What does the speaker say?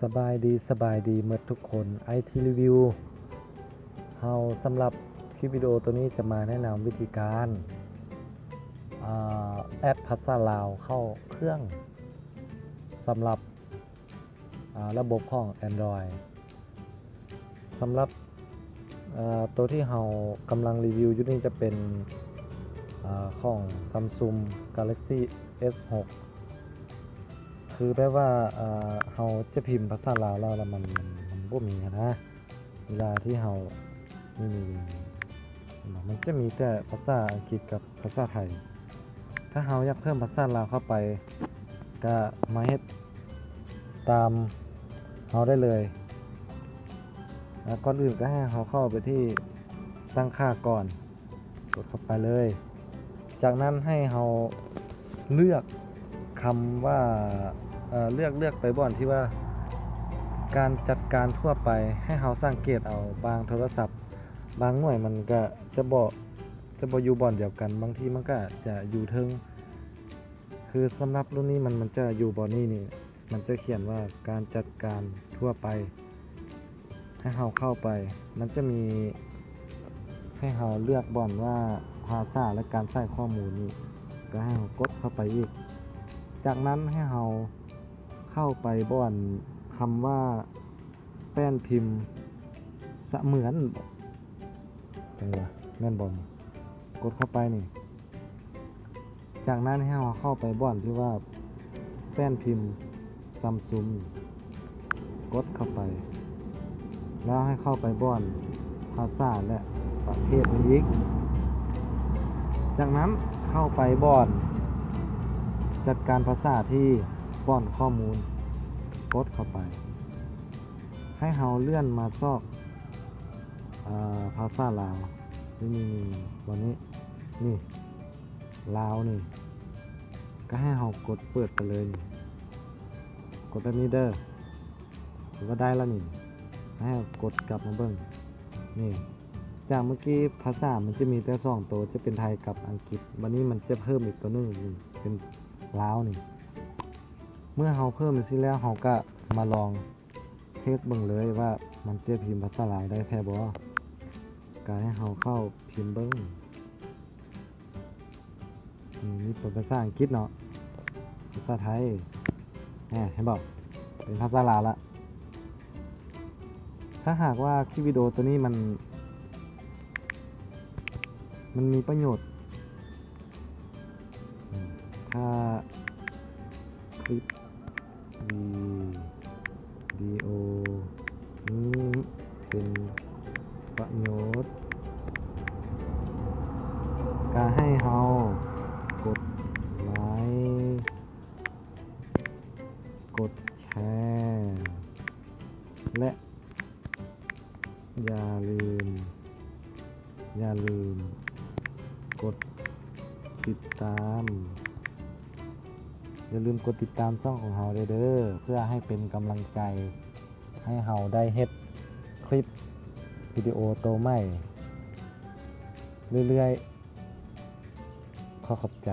สบายดีเมื่อทุกคนไอทีรีวิวเฮาสำหรับคลิปวิดีโอตัวนี้จะมาแนะนำวิธีการแอดภาษาลาวเข้าเครื่องสำหรับระบบของ Android สำหรับตัวที่เฮากำลังรีวิวอยู่นี่จะเป็นของ Samsung Galaxy S6 คือแปลว่าเฮาจะพิมพ์ภาษาลาวแล้วมันบ่มีนะเวลาที่เฮามันจะมีแต่ภาษาอังกฤษกับภาษาไทยถ้าเฮาอยากเพิ่มภาษาลาวเข้าไปก็มาเฮ็ดตามเฮาได้เลยก่อนอื่นก็ให้เฮาเข้าไปที่ตั้งค่าก่อนกดเข้าไปเลยจากนั้นให้เฮาเลือกคำว่าเลือกไปบ่อนที่ว่าการจัดการทั่วไปให้เฮาสังเกตเอาบางโทรศัพท์บางหน่วยมันก็จะบ่อยู่บ่อนเดียวกันบางทีมันก็จะอยู่เทิงคือสำหรับรุ่นนี้มันจะอยู่บ่อนนี้นี่มันจะเขียนว่าการจัดการทั่วไปให้เฮาเข้าไปมันจะมีให้เฮาเลือกบ่อนว่าภาษาและการใส่ข้อมูลนี่ก็ให้เฮากดเข้าไปอีกจากนั้นให้เฮาเข้าไปบ่อนคำว่าแป้นพิมพ์เสมือนจังหวะแม่นบ่อนกดเข้าไปนี่จากนั้นให้เราเข้าไปบ่อนที่ว่าแป้นพิมพ์ Samsung กดเข้าไปแล้วให้เข้าไปบ่อนภาษาและประเภทนี้อีกจากนั้นเข้าไปบ่อนจัดการภาษาที่บ่อนข้อมูลกดเข้าไปให้เราเลื่อนมาซอกภาษาลาวนี่วันนี้นี่ลาวนี่ก็ให้เรากดเปิดไปเลยกดแบบนี้เด้อถือว่าได้แล้วนี่ให้กดกลับมาเบิ่งนี่จากเมื่อกี้ภาษามันจะมีแต่2ตัวจะเป็นไทยกับอังกฤษวันนี้มันจะเพิ่มอีกตัวนึงเป็นลาวนี่เมื่อเราเพิ่มสิแล้วเราก็มาลองเทสเบิ่งเลยว่ามันจะพิมพ์ภาษาลาวได้แท้บ่ก็ให้เราเข้าพิมพ์เบิ่งนี่เป็นภาษาอังกฤษเนาะภาษาไทยเห็นบ่เป็นภาษาลาวละถ้าหากว่าคลิปวิดีโอตัวนี้มันมีประโยชน์ถ้าคลิปวิดีโอนี้เป็นประโยชน์ก็ให้เฮากดไลค์กดแชร์และอย่าลืมกดติดตามช่องของเฮาเด้อเพื่อให้เป็นกำลังใจให้เฮาได้เฮ็ดคลิปวิดีโอตัวใหม่เรื่อยๆขอบใจ